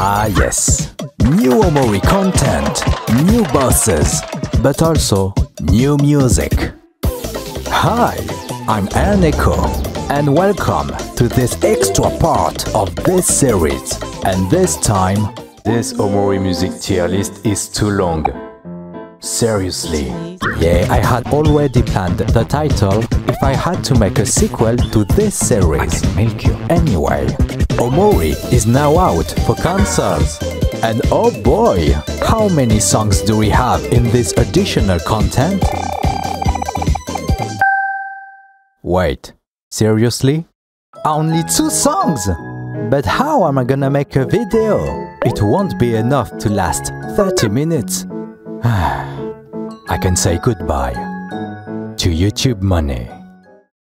Ah yes, new OMORI content, new bosses, but also new music. Hi, I'm Airneko, and welcome to this extra part of this series. And this time, this OMORI music tier list is too long. Seriously. Yeah, I had already planned the title if I had to make a sequel to this series. Anyway, OMORI is now out for consoles. And oh boy, how many songs do we have in this additional content? Wait, seriously? Only 2 songs? But how am I gonna make a video? It won't be enough to last 30 minutes. I can say goodbye to YouTube money.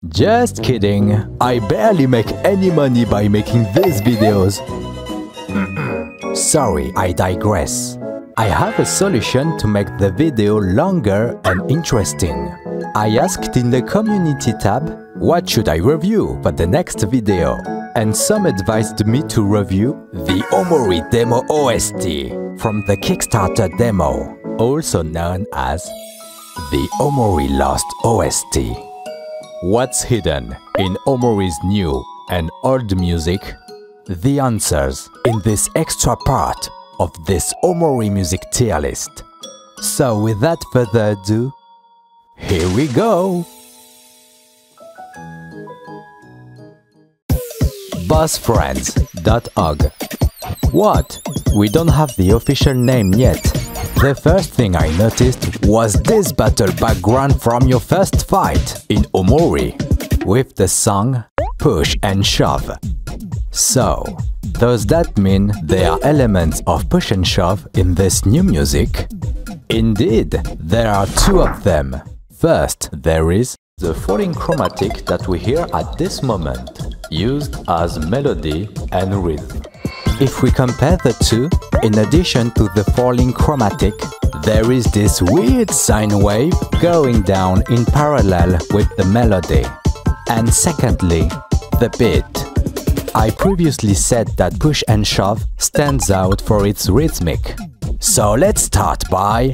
Just kidding, I barely make any money by making these videos. Sorry, I digress. I have a solution to make the video longer and interesting. I asked in the community tab, what should I review for the next video? And some advised me to review the OMORI Demo OST from the Kickstarter demo, also known as the OMORI Lost OST. What's hidden in OMORI's new and old music? The answers in this extra part of this OMORI music tier list. So without further ado, here we go! bossfriends.org. What? We don't have the official name yet. The first thing I noticed was this battle background from your first fight in OMORI with the song Push and Shove. So, does that mean there are elements of push and shove in this new music? Indeed, there are 2 of them. First, there is the falling chromatic that we hear at this moment, used as melody and rhythm. If we compare the 2, in addition to the falling chromatic, there is this weird sine wave going down in parallel with the melody. And secondly, the beat. I previously said that push and shove stands out for its rhythmic. So let's start by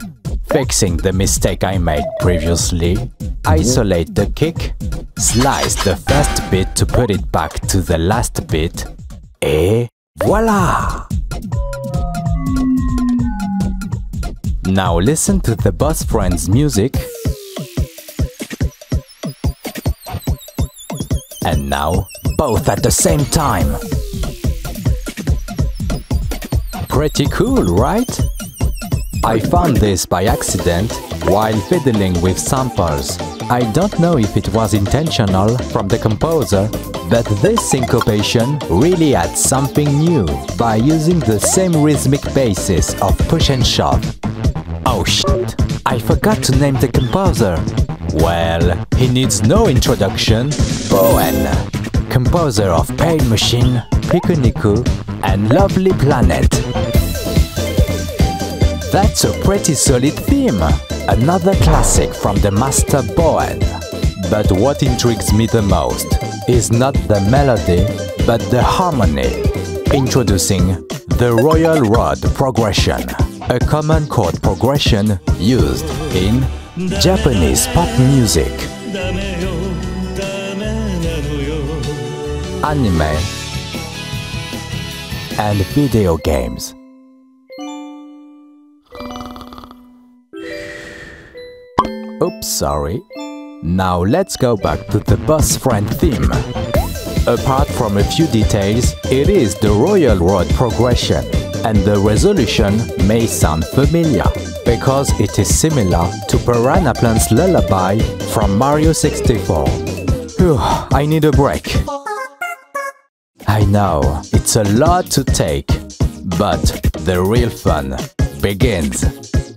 fixing the mistake I made previously. Isolate the kick, slice the first beat to put it back to the last beat, et voila! Now listen to the Boss Friends music. And now, both at the same time. Pretty cool, right? I found this by accident while fiddling with samples. I don't know if it was intentional from the composer, but this syncopation really adds something new by using the same rhythmic basis of push and shove. Oh shit, I forgot to name the composer. Well, he needs no introduction. Bowen, composer of Pale Machine, Airneko, and Lovely Planet. That's a pretty solid theme, another classic from the master Bowen. But what intrigues me the most is not the melody, but the harmony. Introducing the Royal Road progression, a common chord progression used in Japanese pop music, anime, and video games. Oops, sorry. Now let's go back to the Boss Friend theme. Apart from a few details, it is the Royal Road progression, and the resolution may sound familiar, because it is similar to Piranha Plant's Lullaby from Mario 64. Whew, I need a break. I know, it's a lot to take, but the real fun begins.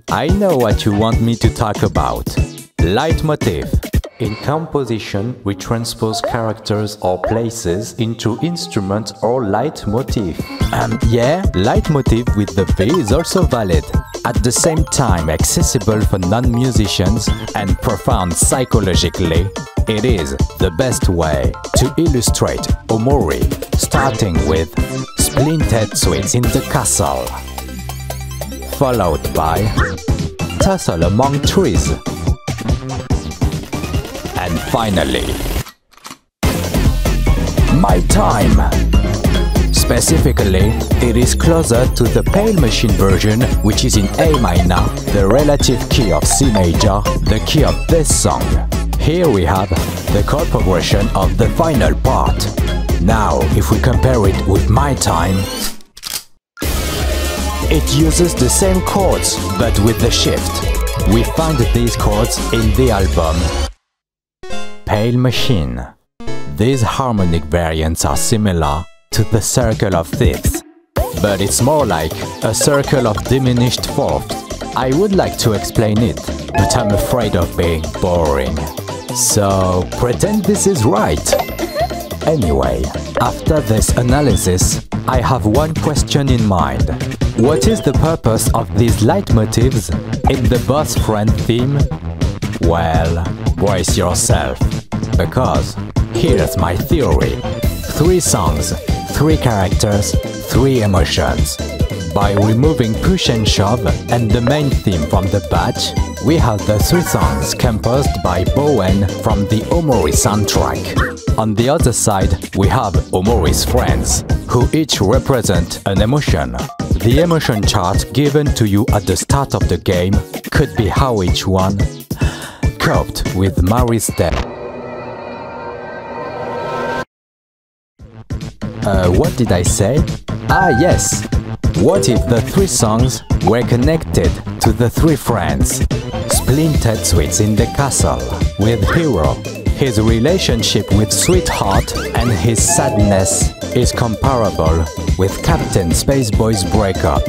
I know what you want me to talk about. Leitmotif. In composition, we transpose characters or places into instruments or leitmotif. Yeah, leitmotif with the V is also valid. At the same time accessible for non-musicians and profound psychologically, it is the best way to illustrate OMORI. starting with Splintered Sweets in the Castle, followed by Tussle Among Trees, and finally, My Time. Specifically, it is closer to the Pale Machine version, which is in A minor, the relative key of C major, the key of this song. Here we have the chord progression of the final part. Now, if we compare it with My Time, it uses the same chords, but with the shift. We find these chords in the album Pale Machine. These harmonic variants are similar to the Circle of Fifths, but it's more like a circle of diminished fourths. I would like to explain it, but I'm afraid of being boring. So pretend this is right. Anyway, after this analysis, I have one question in mind. What is the purpose of these leitmotifs in the boss friend theme? Well, brace yourself, because here's my theory. 3 songs, 3 characters, 3 emotions. By removing Push and Shove and the main theme from the batch, we have the 3 songs composed by Bowen from the OMORI soundtrack. On the other side, we have OMORI's friends, who each represent an emotion. The emotion chart given to you at the start of the game could be how each one coped with Mari's death. What did I say? Ah, yes! What if the 3 songs were connected to the 3 friends? Splintered Sweets in the Castle, with Hero. His relationship with Sweetheart and his sadness is comparable with Captain Spaceboy's breakup.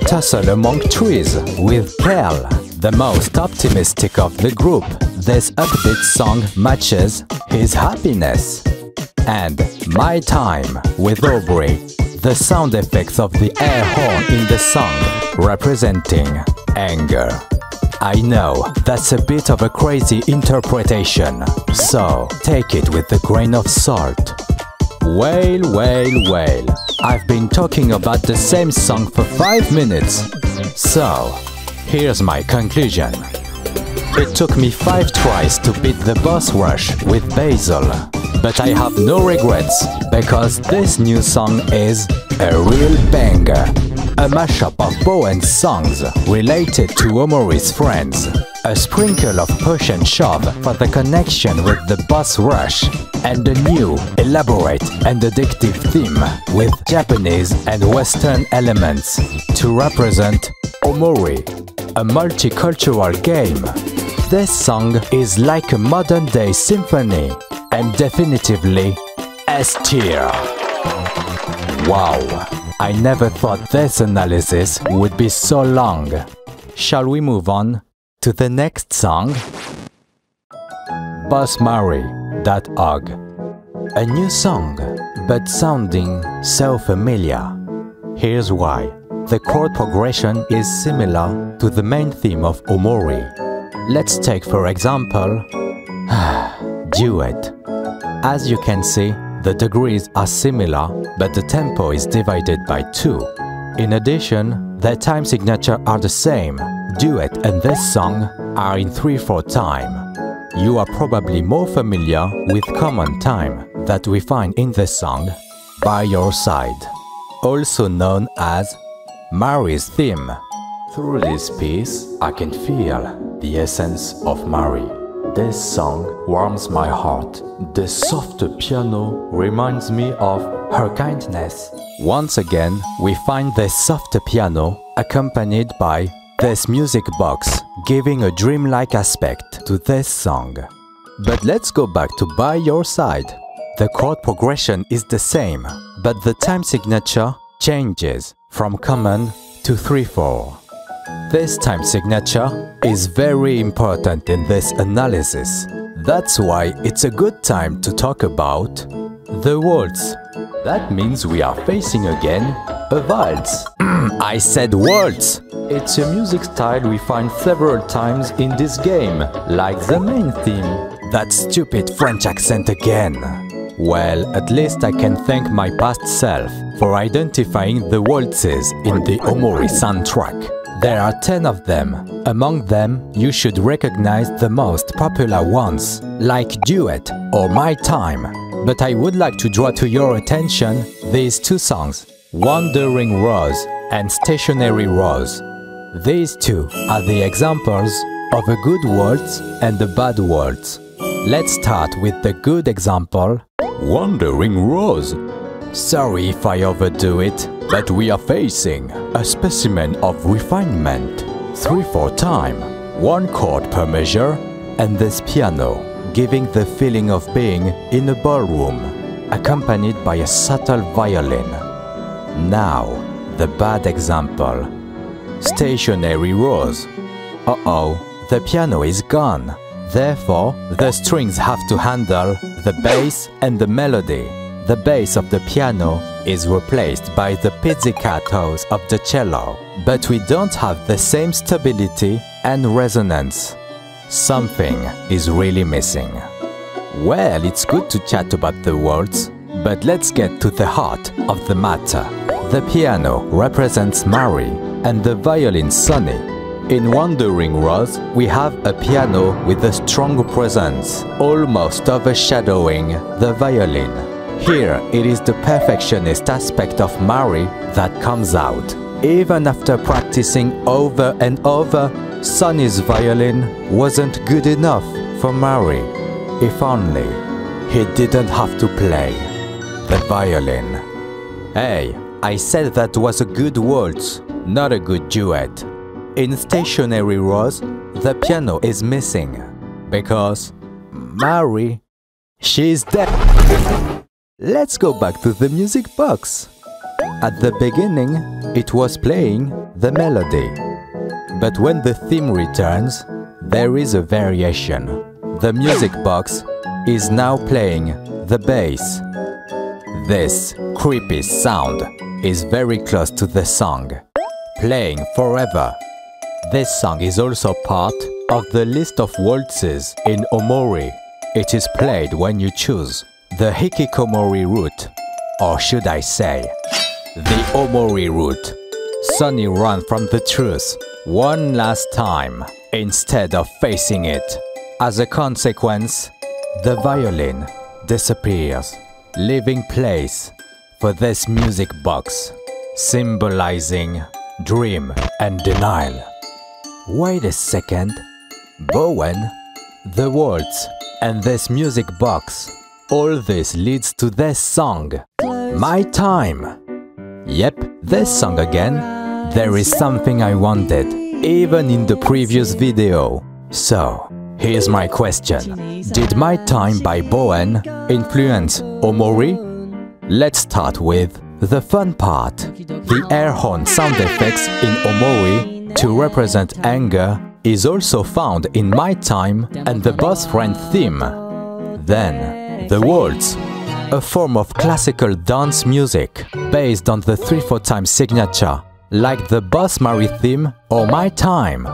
Tussle Among Trees, with Kel, the most optimistic of the group. This upbeat song matches his happiness. And My Time, with Aubrey, the sound effects of the air horn in the song, representing anger. I know, that's a bit of a crazy interpretation, so take it with a grain of salt. Well, I've been talking about the same song for 5 minutes, so here's my conclusion. It took me 5 tries to beat the boss rush with Basil, but I have no regrets, because this new song is a real banger. A mashup of Bowen's songs related to Omori's friends, a sprinkle of Push and Shove for the connection with the boss rush, and a new, elaborate and addictive theme with Japanese and Western elements to represent Omori, a multicultural game. This song is like a modern-day symphony, and definitively S tier. Wow, I never thought this analysis would be so long. Shall we move on to the next song? Boss Mary.org. A new song, but sounding so familiar. Here's why. The chord progression is similar to the main theme of Omori. Let's take for example, Duet. As you can see, the degrees are similar, but the tempo is divided by 2. In addition, their time signature are the same. Duet and this song are in 3/4 time. You are probably more familiar with common time that we find in this song, By Your Side, also known as Mary's theme. Through this piece, I can feel the essence of Mary. This song warms my heart. The soft piano reminds me of her kindness. Once again, we find this soft piano accompanied by this music box, giving a dreamlike aspect to this song. But let's go back to By Your Side. The chord progression is the same, but the time signature changes from common to 3/4. This time signature is very important in this analysis. That's why it's a good time to talk about the waltz. That means we are facing again a waltz. I said waltz! It's a music style we find several times in this game, like the main theme. That stupid French accent again. Well, at least I can thank my past self for identifying the waltzes in the Omori soundtrack. There are 10 of them. Among them, you should recognize the most popular ones, like Duet or My Time. But I would like to draw to your attention these two songs, Wandering Rose and Stationary Rose. These two are the examples of a good waltz and a bad waltz. Let's start with the good example, Wandering Rose. Sorry if I overdo it, but we are facing a specimen of refinement. 3/4 time, 1 chord per measure, and this piano, giving the feeling of being in a ballroom, accompanied by a subtle violin. Now, the bad example. Stationary Rose. Uh-oh, the piano is gone. Therefore, the strings have to handle the bass and the melody. The bass of the piano is replaced by the pizzicatos of the cello, but we don't have the same stability and resonance. Something is really missing. Well, it's good to chat about the waltz, but let's get to the heart of the matter. The piano represents Mary and the violin Sonny. In Wandering Rose, we have a piano with a strong presence, almost overshadowing the violin. Here, it is the perfectionist aspect of Mary that comes out. Even after practicing over and over, Sonny's violin wasn't good enough for Mary. If only he didn't have to play the violin. Hey, I said that was a good waltz, not a good duet. In Stationary Rose, the piano is missing because Mary, she's dead. Let's go back to the music box. At the beginning, it was playing the melody. But when the theme returns, there is a variation. The music box is now playing the bass. This creepy sound is very close to the song, playing forever. This song is also part of the list of waltzes in Omori. It is played when you choose the hikikomori route, or should I say, the Omori route. Sonny ran from the truth one last time, instead of facing it. As a consequence, the violin disappears, leaving place for this music box, symbolizing dream and denial. Wait a second, Bowen, the waltz, and this music box, all this leads to this song, My Time. Yep, this song again. There is something I wanted, even in the previous video. So, here's my question. Did My Time by Bowen influence Omori? Let's start with the fun part. The air horn sound effects in Omori to represent anger is also found in My Time and the boss friend theme. Then, the waltz, a form of classical dance music based on the 3/4 time signature, like the Boss Mary theme or My Time.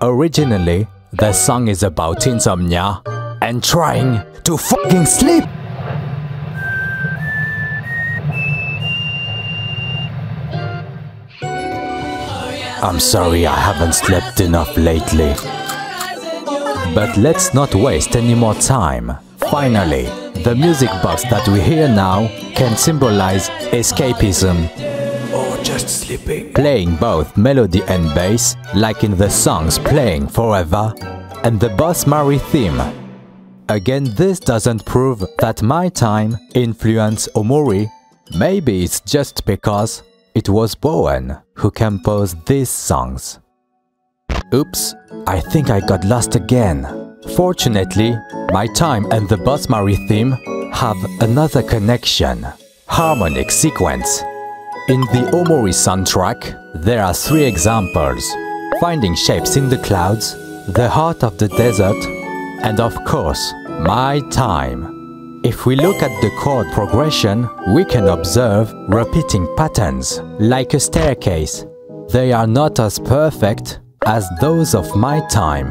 Originally, the song is about insomnia and trying to fucking sleep. I'm sorry I haven't slept enough lately. But let's not waste any more time. Finally, the music box that we hear now can symbolize escapism or just sleeping. Playing both melody and bass, like in the songs Playing Forever and the Boss Mary theme. Again, this doesn't prove that My Time influenced Omori. Maybe it's just because it was Bowen who composed these songs. Oops, I think I got lost again. Fortunately, My Time and the Boss Mary theme have another connection, harmonic sequence. In the Omori soundtrack, there are 3 examples: Finding Shapes in the Clouds, The Heart of the Desert, and of course, My Time. If we look at the chord progression, we can observe repeating patterns, like a staircase. They are not as perfect as those of My Time.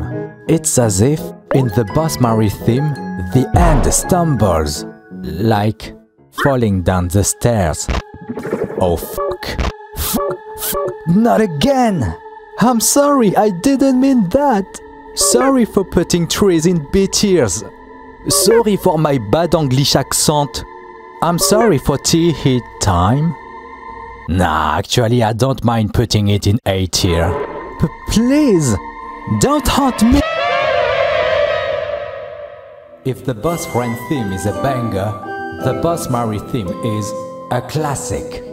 It's as if, in the Boss Mary theme, the end stumbles, like falling down the stairs. Oh fuck. Fuck, not again! I'm sorry, I didn't mean that! Sorry for putting trees in B tiers. Sorry for my bad English accent. I'm sorry for tea heat time. Nah, actually I don't mind putting it in A tier. Please, don't haunt me! If the Boss Friend theme is a banger, the Boss Mary theme is a classic.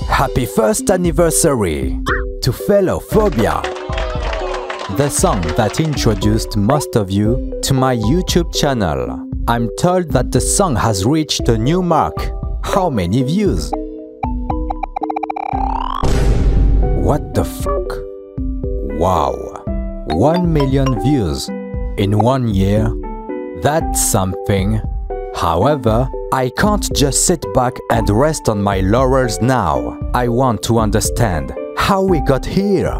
Happy first anniversary to Fellow Phobia, the song that introduced most of you to my YouTube channel. I'm told that the song has reached a new mark. How many views? What the fuck? Wow, 1 million views in 1 year. That's something. However, I can't just sit back and rest on my laurels now. I want to understand how we got here.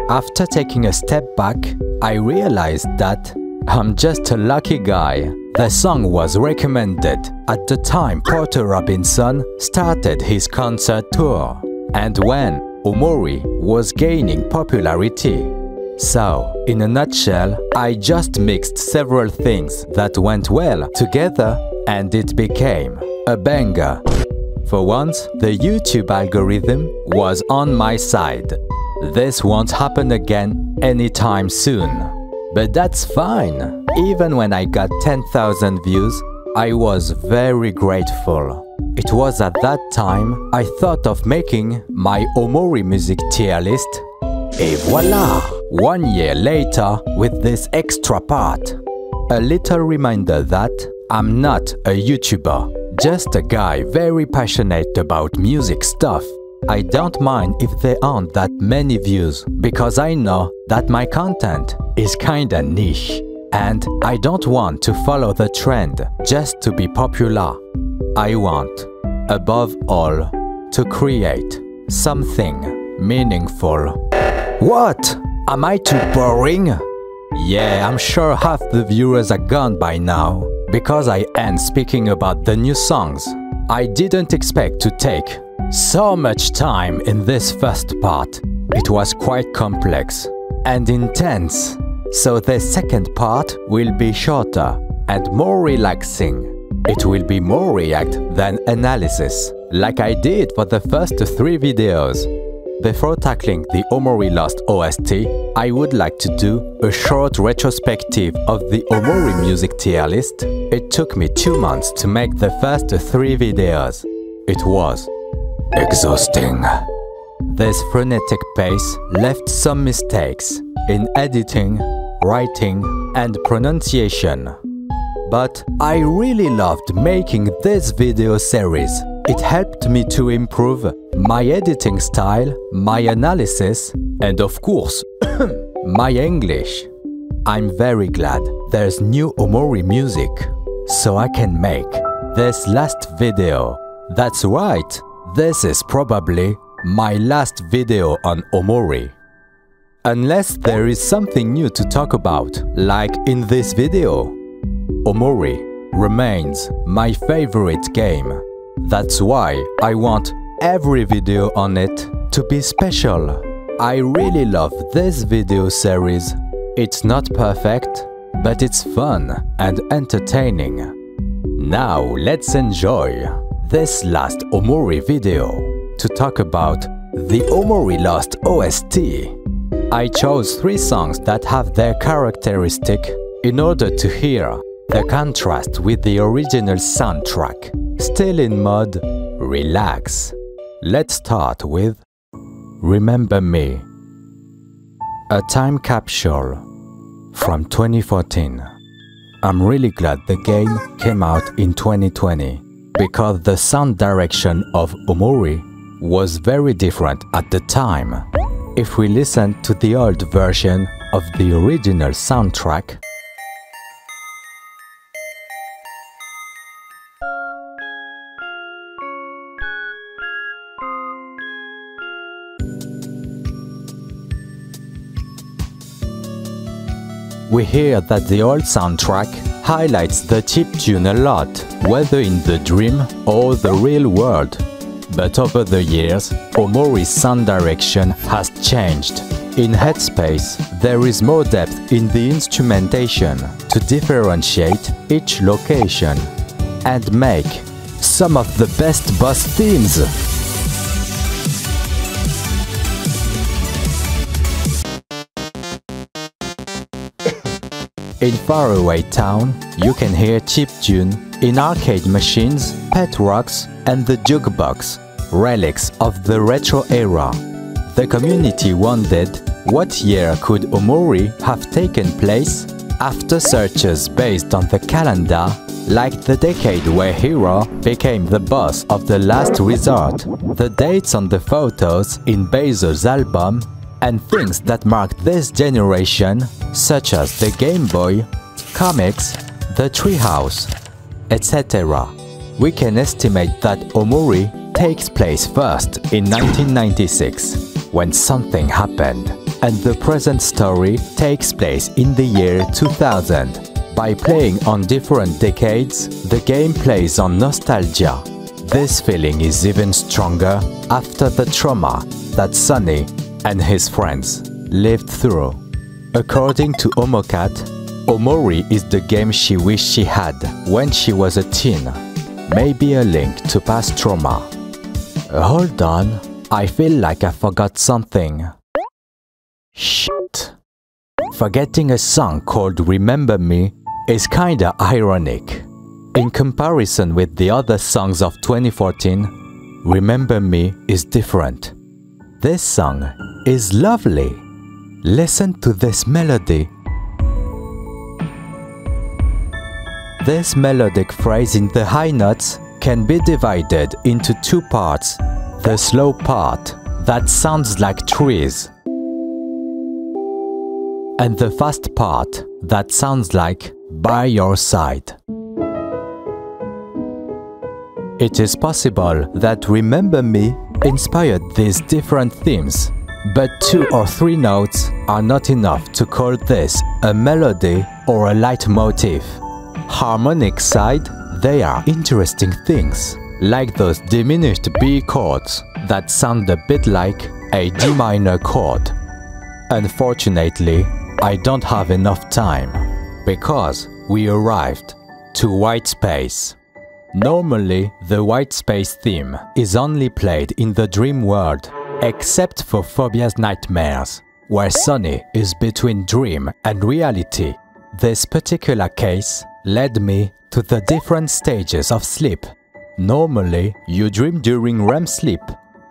After taking a step back, I realized that I'm just a lucky guy. The song was recommended at the time Porter Robinson started his concert tour and when Omori was gaining popularity. So, in a nutshell, I just mixed several things that went well together and it became a banger. For once, the YouTube algorithm was on my side. This won't happen again anytime soon. But that's fine. Even when I got 10,000 views, I was very grateful. It was at that time I thought of making my Omori music tier list. Et voila! 1 year later with this extra part. A little reminder that I'm not a YouTuber, just a guy very passionate about music stuff. I don't mind if there aren't that many views because I know that my content is kinda niche and I don't want to follow the trend just to be popular. I want, above all, to create something meaningful. What? Am I too boring? Yeah, I'm sure half the viewers are gone by now because I end speaking about the new songs. I didn't expect to take so much time in this first part. It was quite complex and intense. So the second part will be shorter and more relaxing. It will be more react than analysis, like I did for the first 3 videos. Before tackling the Omori Lost OST, I would like to do a short retrospective of the Omori music tier list. It took me 2 months to make the first 3 videos. It was exhausting. This frenetic pace left some mistakes in editing, writing, and pronunciation. But I really loved making this video series. It helped me to improve my editing style, my analysis, and of course, my English. I'm very glad there's new Omori music, so I can make this last video. That's right, this is probably my last video on Omori. Unless there is something new to talk about, like in this video. Omori remains my favorite game. That's why I want every video on it to be special. I really love this video series. It's not perfect, but it's fun and entertaining. Now let's enjoy this last Omori video to talk about the Omori Lost OST. I chose 3 songs that have their characteristic in order to hear the contrast with the original soundtrack. Still in mode relax. Let's start with Remember Me, a time capsule from 2014. I'm really glad the game came out in 2020 because the sound direction of Omori was very different at the time. If we listen to the old version of the original soundtrack, We hear that the old soundtrack highlights the chiptune a lot, whether in the dream or the real world. But over the years, Omori's sound direction has changed. In Headspace, there is more depth in the instrumentation to differentiate each location and make some of the best boss themes. In Faraway Town, you can hear chiptune in arcade machines, pet rocks, and the jukebox, relics of the retro era. The community wondered what year could Omori have taken place. After searches based on the calendar, like the decade where Hero became the boss of the last resort, the dates on the photos in Basil's album, and things that marked this generation, such as the Game Boy, comics, the treehouse, etc. We can estimate that Omori takes place first in 1996, when something happened, and the present story takes place in the year 2000. By playing on different decades, the game plays on nostalgia. This feeling is even stronger after the trauma that Sunny and his friends lived through. According to Omocat, Omori is the game she wished she had when she was a teen. Maybe a link to past trauma. Hold on, I feel like I forgot something. Shit. Forgetting a song called Remember Me is kinda ironic. In comparison with the other songs of 2014, Remember Me is different. This song is lovely. Listen to this melody. This melodic phrase in the high notes can be divided into two parts. The slow part, that sounds like trees, and the fast part, that sounds like By Your Side. It is possible that Remember Me inspired these different themes, but 2 or 3 notes are not enough to call this a melody or a leitmotif. Harmonic side, they are interesting things, like those diminished B chords that sound a bit like a D minor chord. Unfortunately, I don't have enough time, because we arrived to White Space. Normally, the White Space theme is only played in the dream world, except for Phobia's Nightmares, where Sunny is between dream and reality. This particular case led me to the different stages of sleep. Normally, you dream during REM sleep,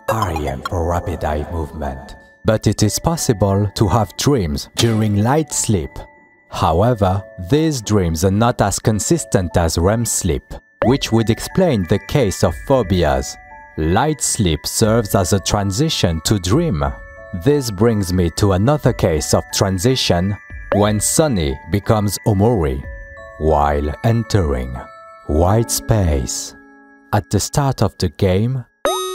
REM for rapid eye movement. But it is possible to have dreams during light sleep. However, these dreams are not as consistent as REM sleep, which would explain the case of phobias. Light sleep serves as a transition to dream. This brings me to another case of transition when Sunny becomes Omori while entering White Space. At the start of the game...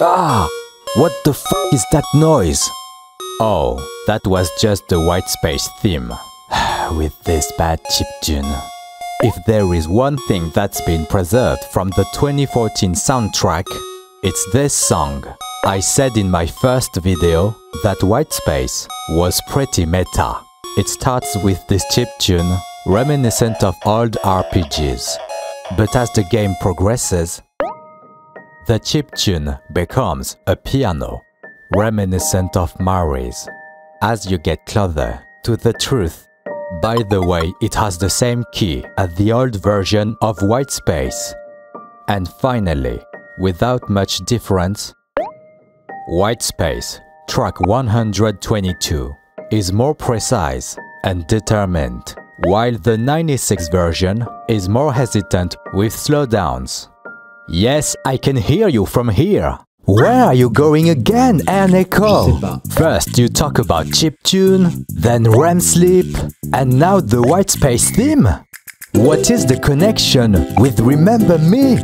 Ah! What the f*** is that noise? Oh, that was just the White Space theme. With this bad chiptune. If there is one thing that's been preserved from the 2014 soundtrack, it's this song. I said in my first video that White Space was pretty meta. It starts with this chiptune, reminiscent of old RPGs. But as the game progresses, the chiptune becomes a piano, reminiscent of Mari's. As you get closer to the truth, by the way, it has the same key as the old version of White Space. And finally, without much difference, White Space, track 122, is more precise and determined, while the 96 version is more hesitant with slowdowns. Yes, I can hear you from here! Where are you going again, Airneko? First you talk about chiptune, then REM sleep, and now the White Space theme? What is the connection with Remember Me?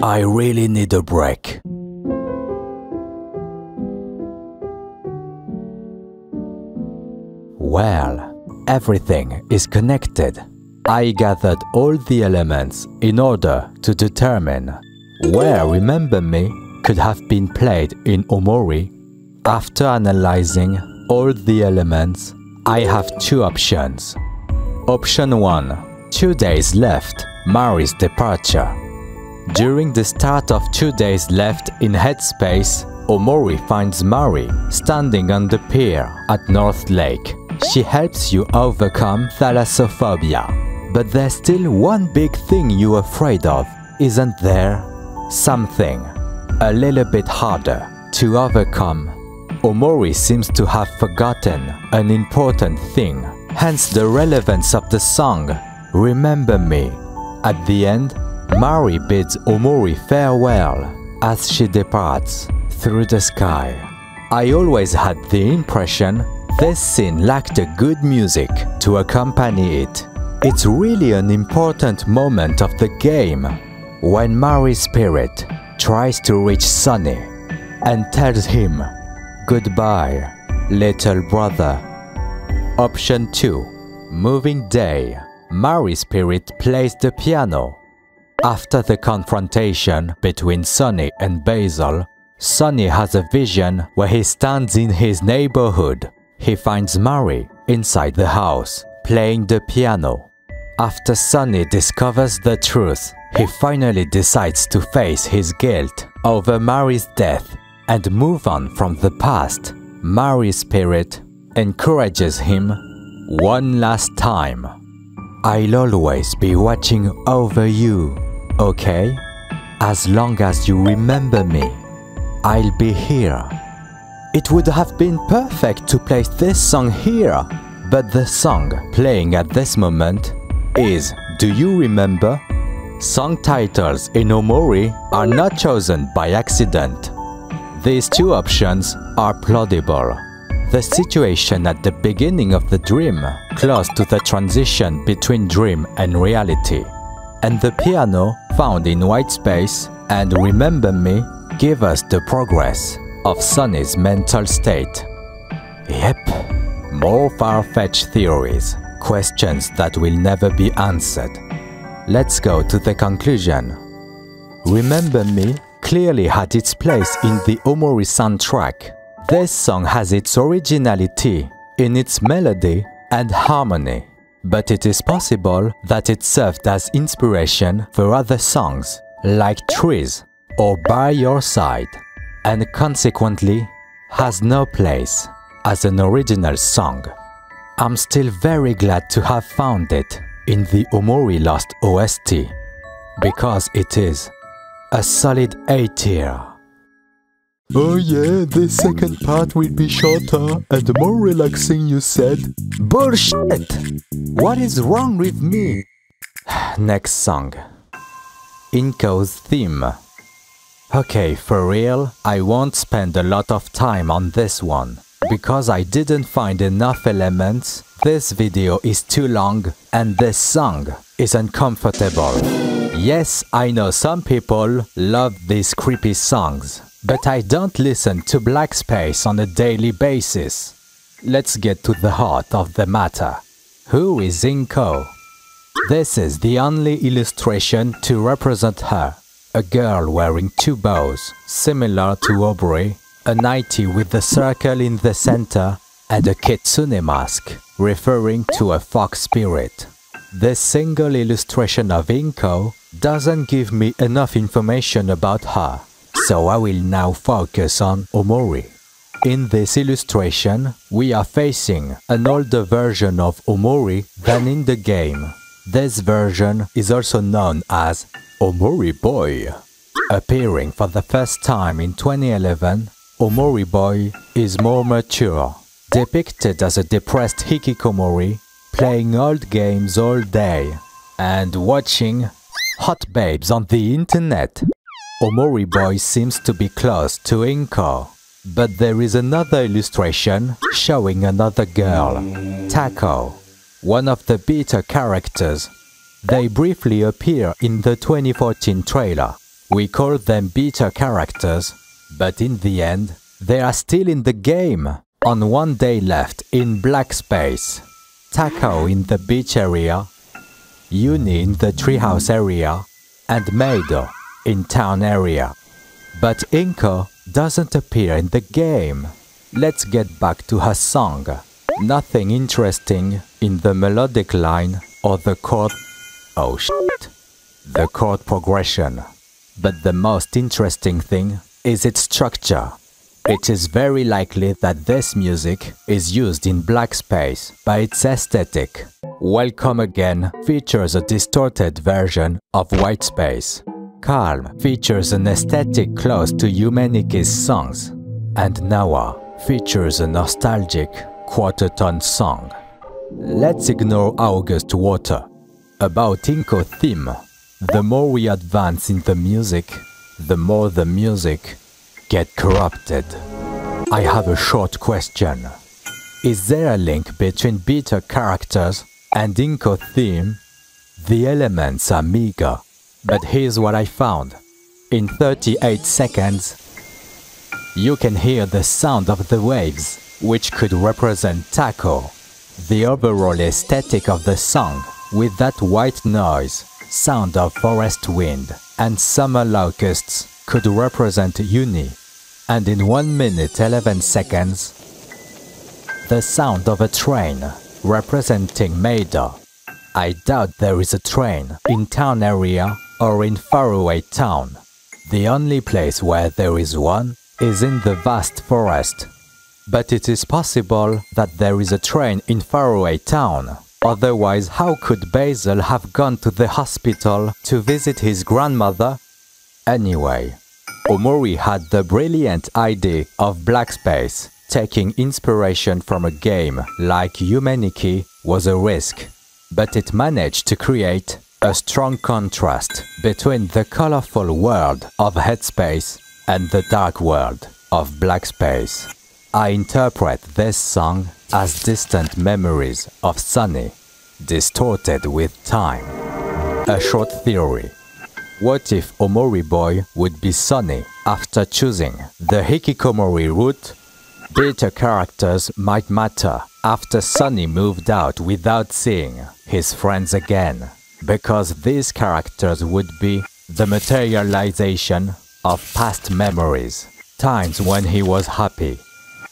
I really need a break. Well, Everything is connected. I gathered all the elements in order to determine where Remember Me could have been played in Omori. After analyzing all the elements, I have two options. Option 1. 2 days left, Mari's departure. During the start of 2 days left in Headspace, Omori finds Mari standing on the pier at North Lake. She helps you overcome thalassophobia. But there's still one big thing you're afraid of, isn't there? Something a little bit harder to overcome. Omori seems to have forgotten an important thing, hence the relevance of the song, Remember Me. At the end, Mari bids Omori farewell as she departs through the sky. I always had the impression this scene lacked a good music to accompany it. It's really an important moment of the game when Mari's spirit tries to reach Sunny and tells him, "Goodbye, little brother." Option 2. Moving Day. Mari's spirit plays the piano. After the confrontation between Sunny and Basil, Sunny has a vision where he stands in his neighborhood. He finds Mari inside the house, playing the piano. After Sunny discovers the truth, he finally decides to face his guilt over Mari's death and move on from the past. Mari's spirit encourages him one last time. "I'll always be watching over you, okay? As long as you remember me, I'll be here." It would have been perfect to place this song here, but the song playing at this moment is Do You Remember? Song titles in Omori are not chosen by accident. These two options are plausible. The situation at the beginning of the dream, close to the transition between dream and reality, and the piano found in white space and Remember Me give us the progress of Sunny's mental state. Yep, more far-fetched theories, questions that will never be answered. Let's go to the conclusion. Remember Me clearly had its place in the Omori soundtrack. This song has its originality in its melody and harmony, but it is possible that it served as inspiration for other songs like Trees or By Your Side, and consequently has no place as an original song. I'm still very glad to have found it in the Omori Lost OST, because it is a solid A tier. Oh yeah, the second part will be shorter and more relaxing, you said? Bullshit! What is wrong with me? Next song. INKO's theme. Okay, for real, I won't spend a lot of time on this one. Because I didn't find enough elements, this video is too long and this song is uncomfortable. Yes, I know some people love these creepy songs, but I don't listen to Black Space on a daily basis. Let's get to the heart of the matter. Who is INKO? This is the only illustration to represent her. A girl wearing two bows, similar to Aubrey, a nightie with the circle in the center, and a kitsune mask, referring to a fox spirit. This single illustration of INKO doesn't give me enough information about her, so I will now focus on Omori. In this illustration, we are facing an older version of Omori than in the game. This version is also known as Omori Boy. Appearing for the first time in 2011, Omori Boy is more mature, depicted as a depressed hikikomori, playing old games all day and watching hot babes on the internet. Omori Boy seems to be close to INKO, but there is another illustration showing another girl, Tako, one of the beta characters. They briefly appear in the 2014 trailer. We call them beta characters, but in the end, they are still in the game, on 1 day left in Black Space. Takao in the beach area, Uni in the treehouse area, and Meido in town area. But INKO doesn't appear in the game. Let's get back to her song. Nothing interesting in the melodic line or the chord... oh shit. The chord progression. But the most interesting thing is its structure. It is very likely that this music is used in black space by its aesthetic. Welcome Again features a distorted version of white space. Calm features an aesthetic close to Humanity's songs. And Nawa features a nostalgic quarter-tone song. Let's ignore August Water. About INKO theme, the more we advance in the music, the more the music get corrupted. I have a short question. Is there a link between beta characters and INKO theme? The elements are meager, but here's what I found. In 38 seconds, you can hear the sound of the waves, which could represent Takao. The overall aesthetic of the song, with that white noise, sound of forest wind, and summer locusts, could represent Uni. And in 1 minute 11 seconds, the sound of a train, representing Meido. I doubt there is a train in town area or in faraway town. The only place where there is one is in the vast forest. But it is possible that there is a train in faraway town. Otherwise, how could Basil have gone to the hospital to visit his grandmother? Anyway, Omori had the brilliant idea of black space. Taking inspiration from a game like Humanity was a risk, but it managed to create a strong contrast between the colorful world of Headspace and the dark world of black space. I interpret this song as distant memories of Sunny, distorted with time. A short theory. What if Omori Boy would be Sunny after choosing the Hikikomori route? Beta characters might matter after Sunny moved out without seeing his friends again, because these characters would be the materialization of past memories, times when he was happy,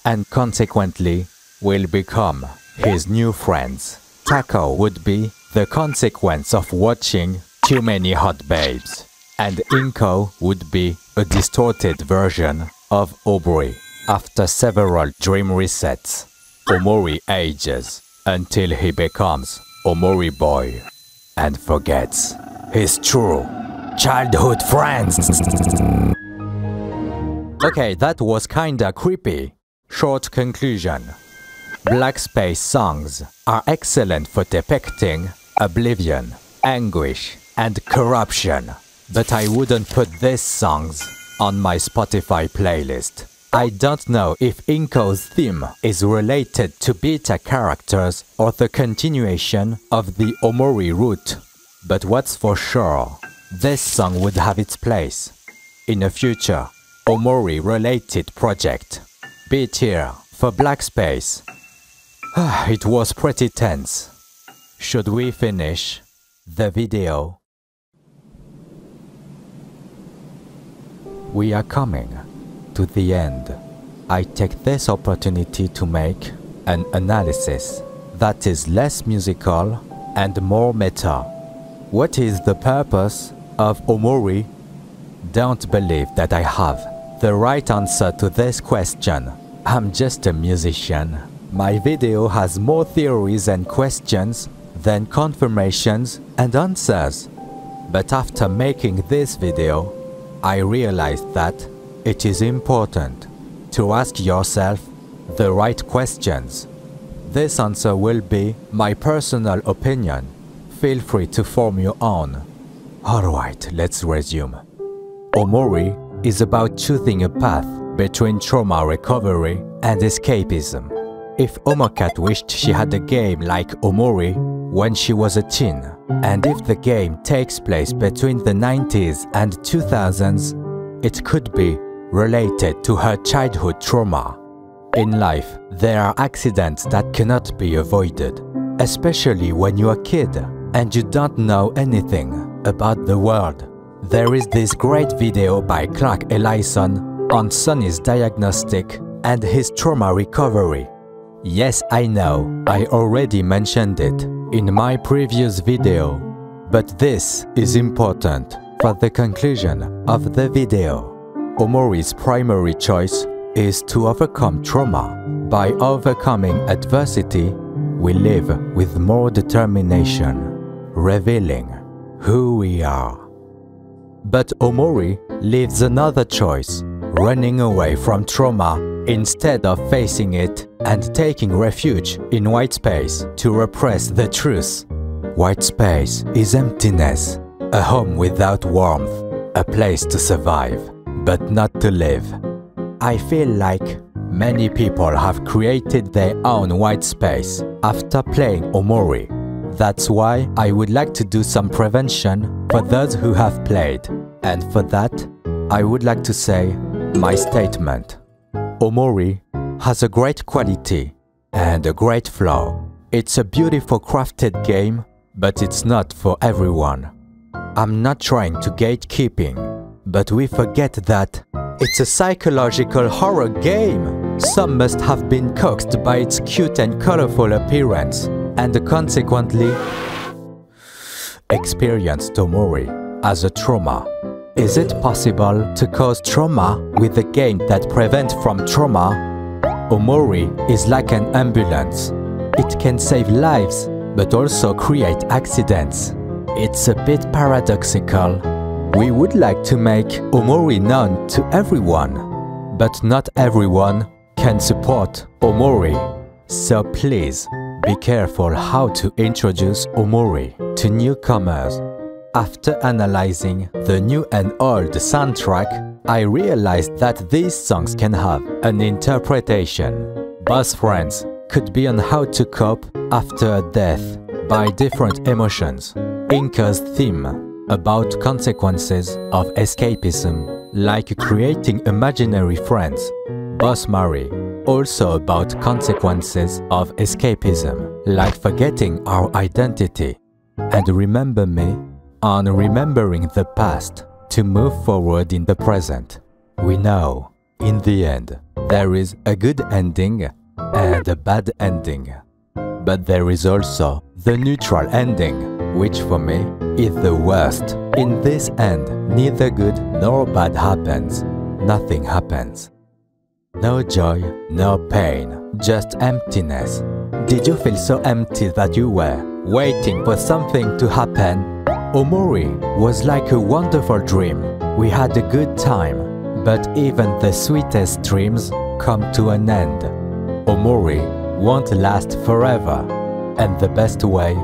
and consequently will become his new friends. Takao would be the consequence of watching too many hot babes, and INKO would be a distorted version of Omori. After several dream resets, Omori ages until he becomes Omori Boy and forgets his true childhood friends. Okay, that was kinda creepy. Short conclusion. Black space songs are excellent for depicting oblivion, anguish, and corruption. But I wouldn't put these songs on my Spotify playlist. I don't know if INKO's theme is related to beta characters or the continuation of the Omori route. But what's for sure, this song would have its place in a future Omori-related project. Be it here for Black Space. It was pretty tense. Should we finish the video? We are coming to the end. I take this opportunity to make an analysis that is less musical and more meta. What is the purpose of Omori? Don't believe that I have the right answer to this question. I'm just a musician. My video has more theories and questions than confirmations and answers. But after making this video, I realized that it is important to ask yourself the right questions. This answer will be my personal opinion. Feel free to form your own. Alright, let's resume. Omori is about choosing a path between trauma recovery and escapism. If Omocat wished she had a game like Omori when she was a teen, and if the game takes place between the 90s and 2000s, it could be related to her childhood trauma. In life, there are accidents that cannot be avoided. especially when you're a kid and you don't know anything about the world. There is this great video by Clark Ellison on Sonny's diagnostic and his trauma recovery. Yes, I know, I already mentioned it in my previous video, but this is important for the conclusion of the video. Omori's primary choice is to overcome trauma. By overcoming adversity, we live with more determination, revealing who we are. But Omori leaves another choice, running away from trauma instead of facing it and taking refuge in white space to repress the truth. White space is emptiness, a home without warmth, a place to survive, but not to live. I feel like many people have created their own white space after playing Omori. That's why I would like to do some prevention for those who have played. And for that, I would like to say my statement. Omori has a great quality and a great flaw. It's a beautiful crafted game, but it's not for everyone. I'm not trying to gatekeeping, but we forget that it's a psychological horror game. Some must have been coaxed by its cute and colorful appearance and consequently experienced Omori as a trauma. Is it possible to cause trauma with a game that prevents from trauma? Omori is like an ambulance. It can save lives, but also create accidents. It's a bit paradoxical. We would like to make Omori known to everyone, but not everyone can support Omori. So please, be careful how to introduce Omori to newcomers. After analyzing the new and old soundtrack, I realized that these songs can have an interpretation. Both friends could be on how to cope after a death by different emotions. INKO's theme about consequences of escapism, like creating imaginary friends. Boss Mary, also about consequences of escapism, like forgetting our identity. And Remember Me, on remembering the past to move forward in the present. We know, in the end, there is a good ending and a bad ending. But there is also the neutral ending, which for me is the worst. In this end, neither good nor bad happens. Nothing happens. No joy, no pain, just emptiness. Did you feel so empty that you were waiting for something to happen? Omori was like a wonderful dream. We had a good time, but even the sweetest dreams come to an end. Omori won't last forever, and the best way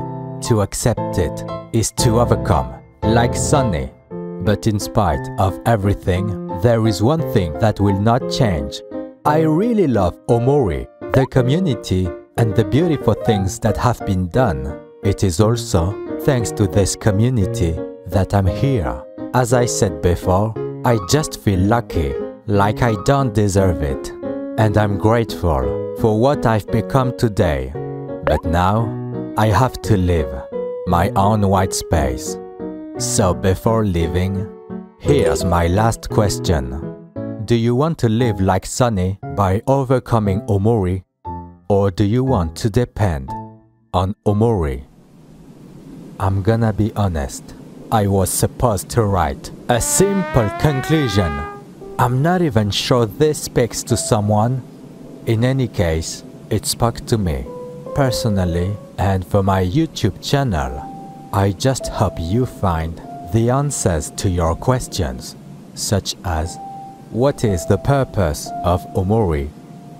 to accept it is to overcome, like Sonny. But in spite of everything, there is one thing that will not change. I really love Omori, the community, and the beautiful things that have been done. It is also thanks to this community that I'm here. As I said before, I just feel lucky, like I don't deserve it. And I'm grateful for what I've become today. But now, I have to live my own white space. So before leaving, here's my last question. Do you want to live like Sonny by overcoming Omori? Or do you want to depend on Omori? I'm gonna be honest, I was supposed to write a simple conclusion. I'm not even sure this speaks to someone. In any case, it spoke to me, personally, and for my YouTube channel. I just hope you find the answers to your questions, such as, what is the purpose of Omori?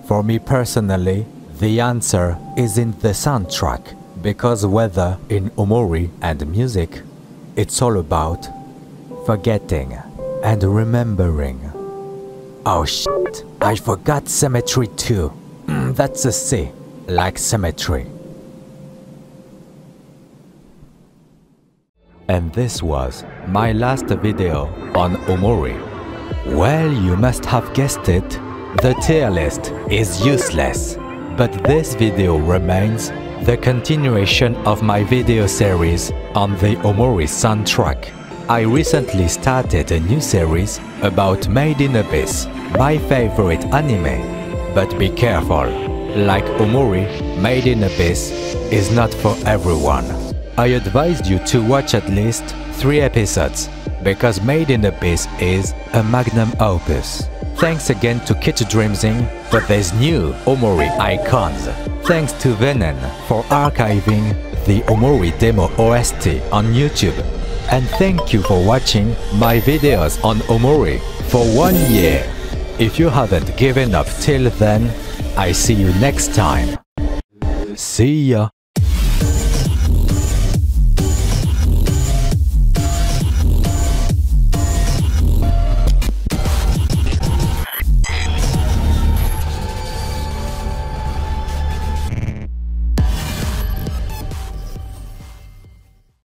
For me personally, the answer is in the soundtrack. Because whether in Omori and music, it's all about forgetting and remembering. Oh shit, I forgot symmetry too. That's a C, like symmetry. And this was my last video on Omori. Well, you must have guessed it, the tier list is useless. But this video remains the continuation of my video series on the OMORI soundtrack. I recently started a new series about Made in Abyss, my favorite anime. But be careful, like OMORI, Made in Abyss is not for everyone. I advised you to watch at least 3 episodes, because Made in Abyss is a magnum opus. Thanks again to Kitdreamsing for these new OMORI icons. Thanks to Venom for archiving the OMORI Demo OST on YouTube. And thank you for watching my videos on OMORI for 1 year. If you haven't given up till then, I see you next time. See ya!